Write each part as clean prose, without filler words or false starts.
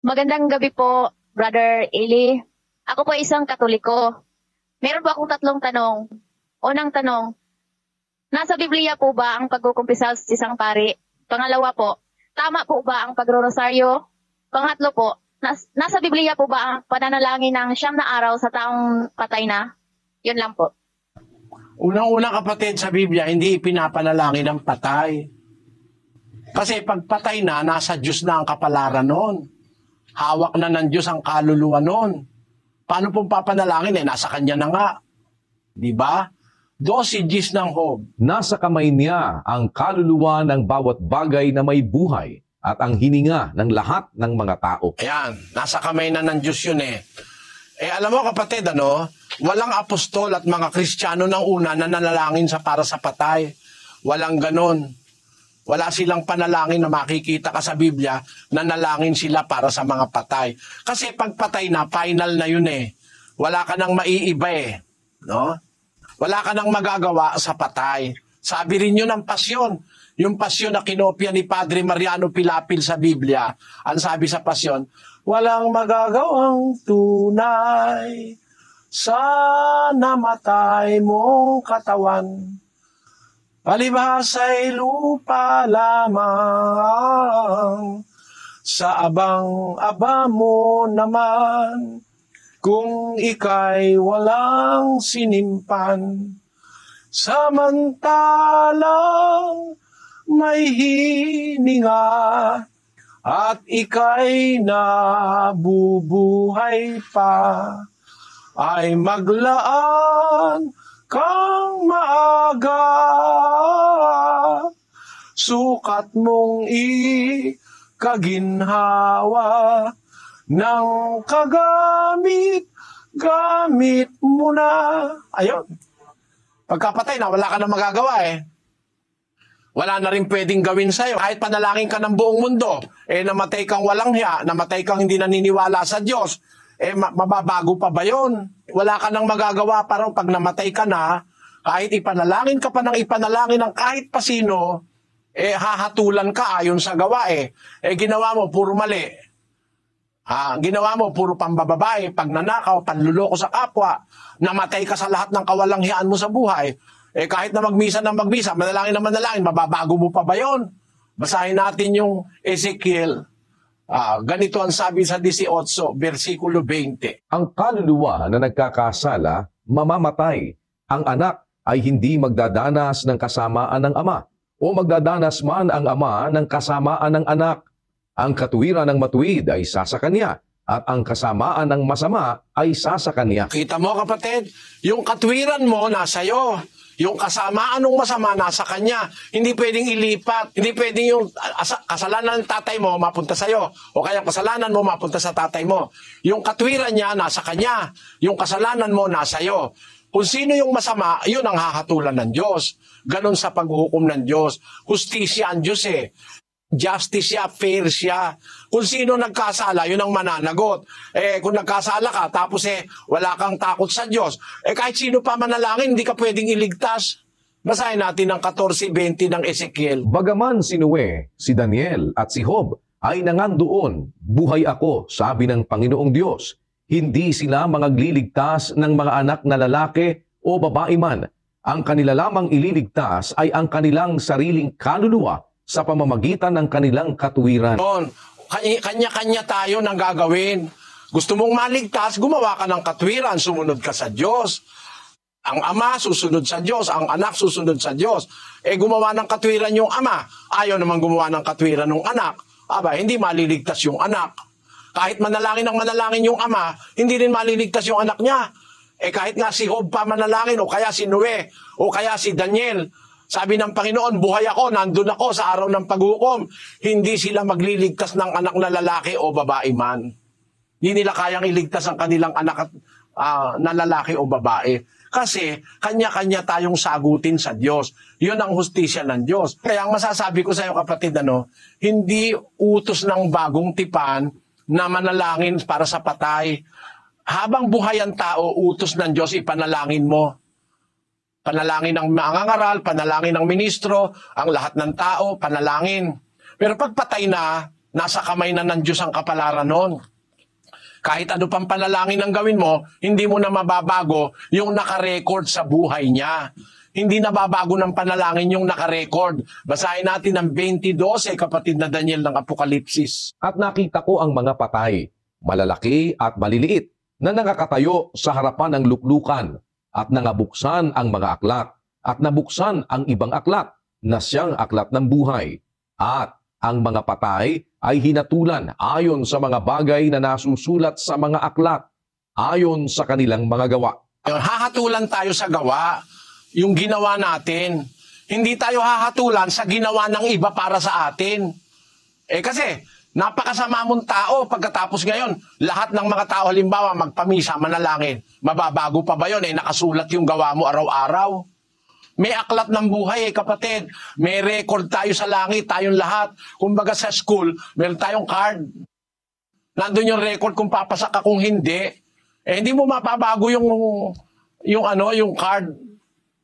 Magandang gabi po, Brother Eli. Ako po isang Katoliko. Meron po akong tatlong tanong. Unang tanong, nasa Biblia po ba ang pagkukumpisal sa isang pari? Pangalawa po, tama po ba ang pagrorosaryo? Pangatlo po, nasa Biblia po ba ang pananalangin ng 9 na araw sa taong patay na? Yun lang po. Unang-una kapatid, sa Biblia, hindi ipinapanalangin ang patay. Kasi pag patay na, nasa Diyos na ang kapalaran noon. Hawak na ng Diyos ang kaluluwa noon. Paano pong papanalangin? Nasa Kanya na nga. Di ba? Dosages ng Job. Nasa kamay niya ang kaluluwa ng bawat bagay na may buhay at ang hininga ng lahat ng mga tao. Ayan, nasa kamay na ng Diyos yun eh. Alam mo kapatid, walang apostol at mga Kristiyano ng una na nanalangin para sa patay. Walang ganon. Wala silang panalangin na makikita ka sa Biblia na nalangin sila para sa mga patay. Kasi pag patay na, final na yun eh. Wala ka nang maiiba eh. No? Wala ka nang magagawa sa patay. Sabi rin yun ng pasyon. Yung pasyon na kinopya ni Padre Mariano Pilapil sa Biblia. Ang sabi sa pasyon, walang magagawang tunay sa namatay mong katawan. Palibhasa'y lupa lamang, sa abang-aba mo naman, kung ika'y walang sinimpan. Samantalang may hininga, at ika'y nabubuhay pa, ay maglaan kang maaga, sukat mong ikaginhawa ng kagamit mo na. Ayun. Pagkapatay na, wala ka na magagawa eh. Wala na rin pwedeng gawin sa'yo. Kahit panalangin ka ng buong mundo, namatay kang walang hiya, namatay kang hindi naniniwala sa Diyos, mababago pa ba yun? Wala ka nang magagawa parang pag namatay ka na, kahit ipanalangin ka pa ng ipanalangin ng kahit pasino, hahatulan ka ayon sa gawa ginawa mo, puro mali. Ginawa mo, puro pambababae, pagnanakaw, panluloko sa kapwa, namatay ka sa lahat ng kawalanghiyaan mo sa buhay. Kahit na magmisa ng magmisa, manalangin na manalangin, mababago mo pa ba yun? Basahin natin yung Ezekiel. Ganito ang sabi sa 18, versikulo 20. Ang kaluluwa na nagkakasala, mamamatay. Ang anak ay hindi magdadanas ng kasamaan ng ama, o magdadanas man ang ama ng kasamaan ng anak. Ang katuwiran ng matuwid ay sasa kanya, at ang kasamaan ng masama ay sasa kanya. Kita mo kapatid, yung katwiran mo nasa iyo. Yung kasamaan ng masama nasa kanya. Hindi pwedeng ilipat. Hindi pwedeng yung kasalanan ng tatay mo mapunta sa'yo. O kaya kasalanan mo mapunta sa tatay mo. Yung katwiran niya nasa kanya. Yung kasalanan mo nasa iyo. Kung sino yung masama, yun ang hahatulan ng Diyos. Ganon sa paghuhukom ng Diyos. Hustisya ang Diyos Justice siya, fair siya. Kung sino nagkasala, yun ang mananagot. Kung nagkasala ka, tapos wala kang takot sa Diyos, kahit sino pa manalangin, hindi ka pwedeng iligtas. Basahin natin ang 14:20 ng Ezekiel. Bagaman si Noe, si Daniel at si Job ay nangandoon, buhay ako, sabi ng Panginoong Diyos. Hindi sila magliligtas ng mga anak na lalaki o babae man. Ang kanila lamang ililigtas ay ang kanilang sariling kaluluwa sa pamamagitan ng kanilang katuwiran. Kanya-kanya tayo ng gagawin. Gusto mong maligtas, gumawa ka ng katwiran, sumunod ka sa Diyos. Ang ama susunod sa Diyos, ang anak susunod sa Diyos. Gumawa ng katwiran yung ama, ayaw naman gumawa ng katwiran ng anak. Hindi maliligtas yung anak. Kahit manalangin ng manalangin yung ama, hindi rin maliligtas yung anak niya. Kahit nga si Job pa manalangin, o kaya si Noe, o kaya si Daniel, sabi ng Panginoon, buhay ako, nandun ako sa araw ng paghukom. Hindi sila magliligtas ng anak na lalaki o babae man. Hindi nila kayang iligtas ang kanilang anak na lalaki o babae. Kasi kanya-kanya tayong sagutin sa Diyos. Yun ang hustisya ng Diyos. Kaya ang masasabi ko sa iyo kapatid, hindi utos ng bagong tipan na manalangin para sa patay. Habang buhay ang tao, utos ng Diyos, ipanalangin mo. Panalangin ng mangangaral, panalangin ng ministro, ang lahat ng tao, panalangin. Pero pag patay na, nasa kamay na ng Diyos ang kapalaran nun. Kahit ano pang panalangin ang gawin mo, hindi mo na mababago yung nakarecord sa buhay niya. Hindi nababago ng panalangin yung nakarecord. Basahin natin ang 20:12, kapatid na Daniel ng Apokalipsis. At nakita ko ang mga patay, malalaki at maliliit, na nakakatayo sa harapan ng luklukan, at nangabuksan ang mga aklat, at nabuksan ang ibang aklat, na siyang aklat ng buhay. At ang mga patay ay hinatulan ayon sa mga bagay na nasusulat sa mga aklat, ayon sa kanilang mga gawa. Hahatulan tayo sa gawa, yung ginawa natin. Hindi tayo hahatulan sa ginawa ng iba para sa atin. Kasi, napakasama mong tao pagkatapos ngayon. Lahat ng mga tao, halimbawa, magpamisa, manalangin. Mababago pa ba yun? Nakasulat yung gawa mo araw-araw. May aklat ng buhay kapatid. May record tayo sa langit, tayong lahat. Kumbaga sa school, meron tayong card. Nandun yung record kung papasak ka, kung hindi. Hindi mo mapabago yung card.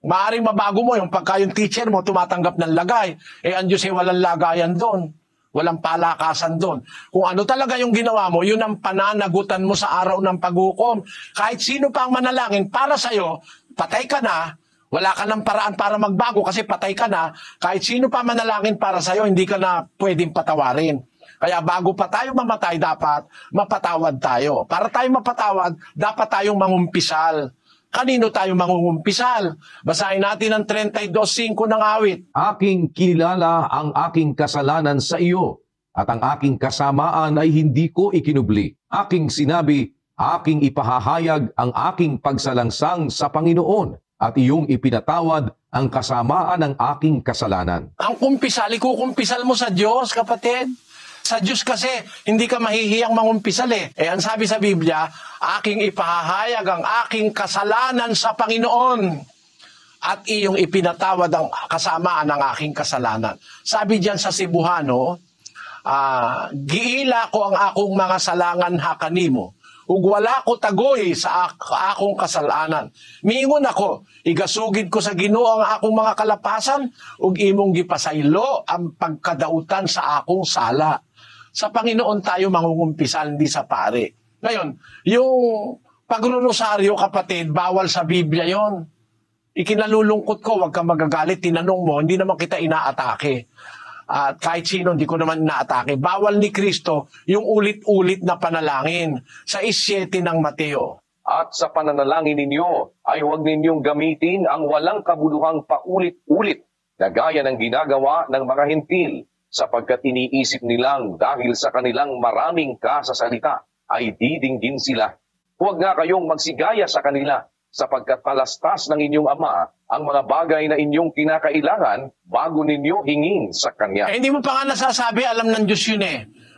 Maaring mabago mo yung pagka yung teacher mo tumatanggap ng lagay. Ang Diyos ay walang lagayan doon. Walang palakasan doon. Kung ano talaga yung ginawa mo, yun ang pananagutan mo sa araw ng paghukom. Kahit sino pa ang manalangin para sa'yo, patay ka na, wala ka ng paraan para magbago kasi patay ka na, kahit sino pa manalangin para sa'yo, hindi ka na pwedeng patawarin. Kaya bago pa tayo mamatay, dapat mapatawad tayo. Para tayo mapatawad, dapat tayong mangumpisal. Kanino tayo mangungumpisal? Basahin natin ang 32:5 ng awit. Aking kinilala ang aking kasalanan sa iyo, at ang aking kasamaan ay hindi ko ikinubli. Aking sinabi, aking ipahahayag ang aking pagsalangsang sa Panginoon, at iyong ipinatawad ang kasamaan ng aking kasalanan. Ang kumpisal, ikukumpisal mo sa Diyos, kapatid. Sa Diyos kasi, hindi ka mahihiyang mangumpisal ang sabi sa Biblia, aking ipahahayag ang aking kasalanan sa Panginoon, at iyong ipinatawad ang kasamaan ng aking kasalanan. Sabi diyan sa Cebuano, giila ko ang akong mga salangan hakanimo, ug wala ko tagoy sa akong kasalanan. Miingon ako, igasugid ko sa Ginoo ang akong mga kalapasan, ug imong gipasaylo ang pagkadautan sa akong sala. Sa Panginoon tayo mangungumpisal, hindi sa pare. Ngayon, yung pagrurosaryo, kapatid, bawal sa Biblia yon. Ikinalulungkot ko, huwag kang magagalit, tinanong mo, hindi naman kita inaatake. At kahit sino, hindi ko naman inaatake. Bawal ni Kristo yung ulit-ulit na panalangin sa 7 ng Mateo. At sa pananalangin ninyo ay huwag ninyong gamitin ang walang kabuluhang paulit-ulit na gaya ng ginagawa ng mga hentil, sapagkat iniisip nilang dahil sa kanilang maraming kasasalita ay didinggin sila. Huwag nga kayong magsigaya sa kanila, sapagkat palastas ng inyong Ama ang mga bagay na inyong kinakailangan bago ninyo hingin sa Kanya. Hindi mo pa nga nasasabi, alam ng Diyos yun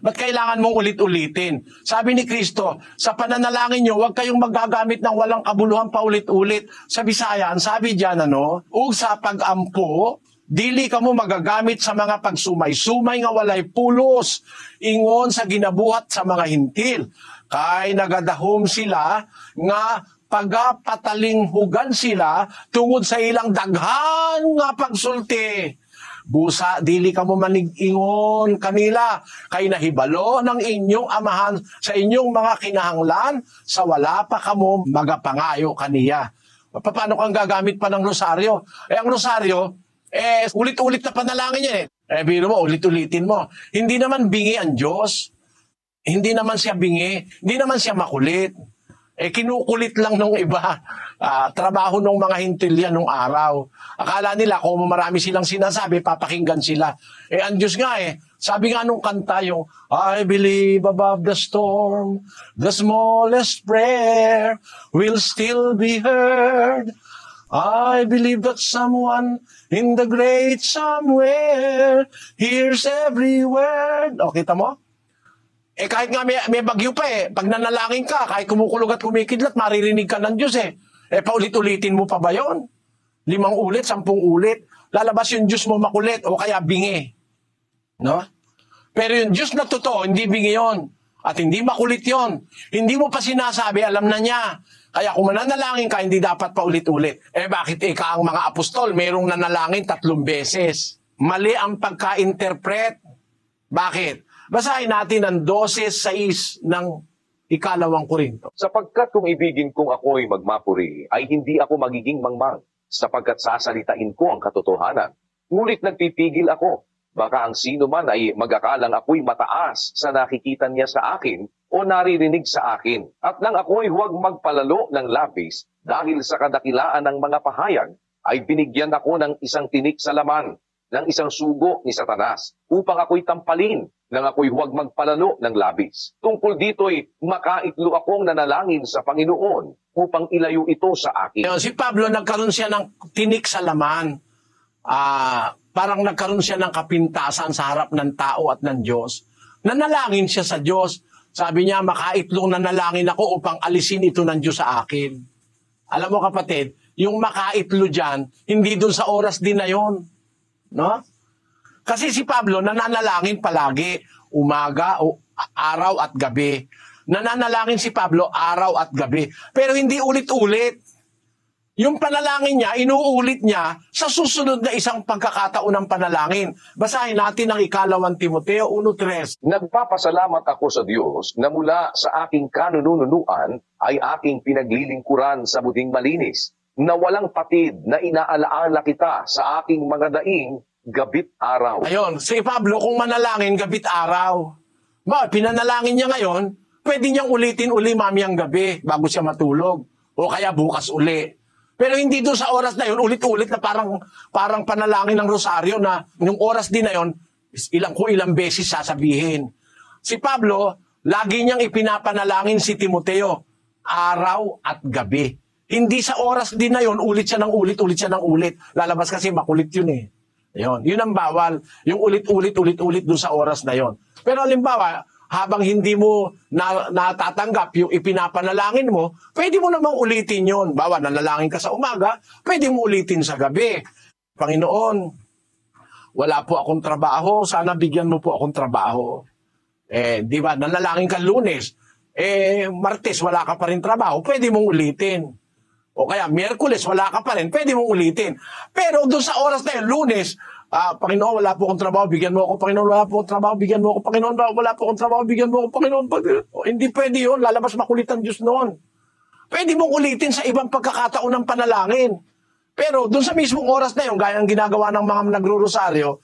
Ba't kailangan mong ulit-ulitin? Sabi ni Kristo, sa pananalangin nyo, huwag kayong magagamit ng walang kabuluhan pa ulit-ulit. Sa Bisayan, sabi diyan, ug sa pag-ampo, dili ka mo magagamit sa mga pagsumay-sumay nga walay pulos, ingon sa ginabuhat sa mga hintil. Kay nagadahom sila nga pagapatalinhugan sila tungod sa ilang daghan nga pagsulti. Busa, dili ka mo manig-ingon kanila, kay nahibalo ng inyong amahan sa inyong mga kinahanglan, sa wala pa kamo magapangayo kaniya. Paano kang gagamit pa ng rosaryo? Ang rosaryo, ulit-ulit na panalangin yan biro mo, ulit-ulitin mo. Hindi naman bingi ang Diyos. Hindi naman siya bingi. Hindi naman siya makulit. Kinukulit lang nung iba. Trabaho ng mga hintil yan nung araw. Akala nila kung marami silang sinasabi, papakinggan sila. Ang Diyos nga sabi nga nung kanta yung, I believe above the storm, the smallest prayer will still be heard. I believe that someone in the great somewhere hears every word. O, kita mo? Kahit nga may bagyo pa pag nanalangin ka, kahit kumukulog at kumikidlat, maririnig ka ng Diyos paulit-ulitin mo pa ba yon? 5 ulit, 10 ulit. Lalabas yung Diyos mo makulit o kaya bingi. No? Pero yung Diyos na totoo, hindi bingi yon. At hindi makulit yon. Hindi mo pa sinasabi, alam na niya. Kaya kung mananalangin ka, hindi dapat pa ulit-ulit. Bakit ang mga apostol, mayroong nanalangin 3 beses? Mali ang pagka-interpret. Bakit? Basahin natin ang 12:6 ng ikalawang Korinto. Sapagkat kung ibigin kong ako'y magmapuri, ay hindi ako magiging mangmang, sapagkat sasalitain ko ang katotohanan. Ngunit nagpipigil ako. Baka ang sino man ay magakalang ako'y mataas sa nakikita niya sa akin o naririnig sa akin. At nang ako'y huwag magpalalo ng labis dahil sa kadakilaan ng mga pahayag, ay binigyan ako ng isang tinik sa laman, ng isang sugo ni Satanas, upang ako'y tampalin, nang ako'y huwag magpalalo ng labis. Tungkol dito'y makaitlo akong nanalangin sa Panginoon upang ilayo ito sa akin. Si Pablo, nagkaroon siya ng tinik sa laman. Parang nagkaroon siya ng kapintasan sa harap ng tao at ng Diyos. Nanalangin siya sa Diyos. Sabi niya, makaitlong nanalangin ako upang alisin ito ng Diyos sa akin. Alam mo kapatid, yung makaitlo dyan, hindi dun sa oras din na yun. No? Kasi si Pablo nananalangin palagi, umaga, araw at gabi. Nananalangin si Pablo araw at gabi. Pero hindi ulit-ulit. Yung panalangin niya, inuulit niya sa susunod na isang pagkakataon ng panalangin. Basahin natin ang ikalawang Timoteo 1:3. Nagpapasalamat ako sa Diyos na mula sa aking kanununuan ay aking pinaglilingkuran sa buting malinis, na walang patid na inaalaala kita sa aking mga daing gabit araw. Ayun, si Pablo kung manalangin gabit araw. Pinanalangin niya ngayon, pwede niyang ulitin uli mamayang gabi bago siya matulog. O kaya bukas uli. Pero hindi doon sa oras na yun, ulit-ulit na parang panalangin ng rosaryo na yung oras din na yun, ilang beses sasabihin. Si Pablo, lagi niyang ipinapanalangin si Timoteo, araw at gabi. Hindi sa oras din na yun, ulit siya ng ulit siya ng ulit. Lalabas kasi makulit yun eh. Yun ang bawal. Yung ulit doon sa oras na yun. Pero halimbawa, habang hindi mo natatanggap yung ipinapanalangin mo, pwede mo namang ulitin yun. Bawa, nanalangin ka sa umaga, pwede mo ulitin sa gabi. Panginoon, wala po akong trabaho, sana bigyan mo po akong trabaho. Di ba, nanalangin ka Lunes, Martes wala ka pa rin trabaho, pwede mong ulitin. O kaya, Miyerkules wala ka pa rin, pwede mong ulitin. Pero doon sa oras na yun, Lunes, Panginoon, wala po akong trabaho, bigyan mo ako. Panginoon, wala po akong trabaho, bigyan mo ako. Panginoon, wala po akong trabaho, bigyan mo ako. Panginoon, hindi pwede yun. Lalabas makulit ang Diyos noon. Pwede mong ulitin sa ibang pagkakataon ng panalangin. Pero doon sa mismong oras na yun, gaya ang ginagawa ng mga nagro-rosaryo,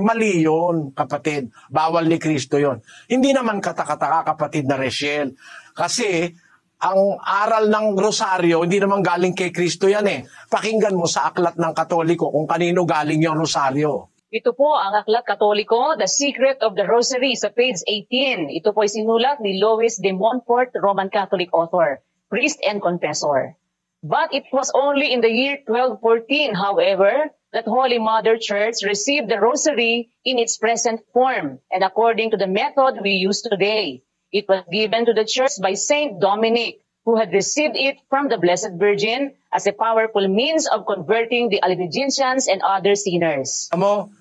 mali yun, kapatid. Bawal ni Kristo yun. Hindi naman katakataka, kapatid na Rachel. Kasi ang aral ng rosaryo, hindi naman galing kay Kristo yan eh. Pakinggan mo sa aklat ng Katoliko kung kanino galing yung rosaryo. Ito po ang Aklat Katoliko, The Secret of the Rosary, sa page 18. Ito po ay sinulat ni Louis de Montfort, Roman Catholic author, priest and confessor. But it was only in the year 1214, however, that Holy Mother Church received the Rosary in its present form and according to the method we use today. It was given to the Church by Saint Dominic, who had received it from the Blessed Virgin as a powerful means of converting the Albigensians and other sinners.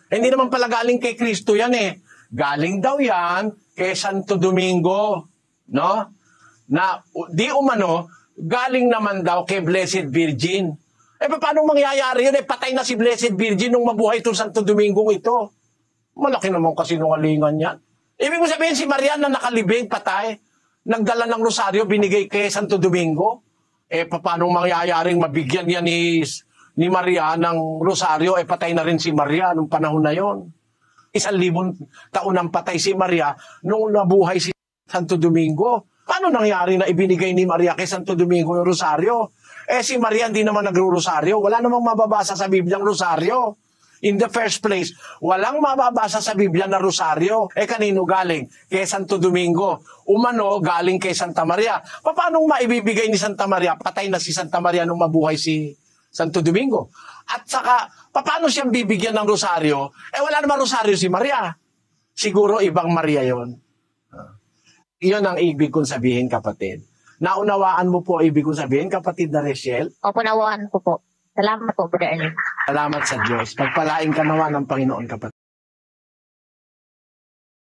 Hindi naman pala galing kay Kristo yan eh. Galing daw yan kay Santo Domingo. No? Na di umano, galing naman daw kay Blessed Virgin. Paano mangyayari yun? Patay na si Blessed Virgin nung mabuhay itong Santo Domingo ito. Malaki naman kasinungalingan yan. Ibig mo sabihin si Maria na nakalibing, patay, nagdala ng rosaryo, binigay kay Santo Domingo. Paano mangyayaring mabigyan yan ni Maria ng rosaryo? Patay na rin si Maria nung panahon na yon. 1,000 taon nang patay si Maria nung nabuhay si Santo Domingo. Paano nangyari na ibinigay ni Maria kay Santo Domingo yung rosaryo? Si Maria hindi naman nagro-rosaryo. Wala namang mababasa sa Biblia ang rosaryo. In the first place, walang mababasa sa Biblia na rosaryo. Kanino galing? Kay Santo Domingo. Umano, galing kay Santa Maria. Paano maibibigay ni Santa Maria? Patay na si Santa Maria nung mabuhay si Santo Domingo. At saka, paano siyang bibigyan ng rosaryo? Wala naman rosaryo si Maria. Siguro ibang Maria yon. Iyon ang ibig kong sabihin, kapatid. Naunawaan mo po ibig kong sabihin, kapatid na Rachel? Opo, nawaan ko po. Salamat po, Brother Ernie. Salamat sa Diyos. Pagpalain ka naman ng Panginoon, kapatid.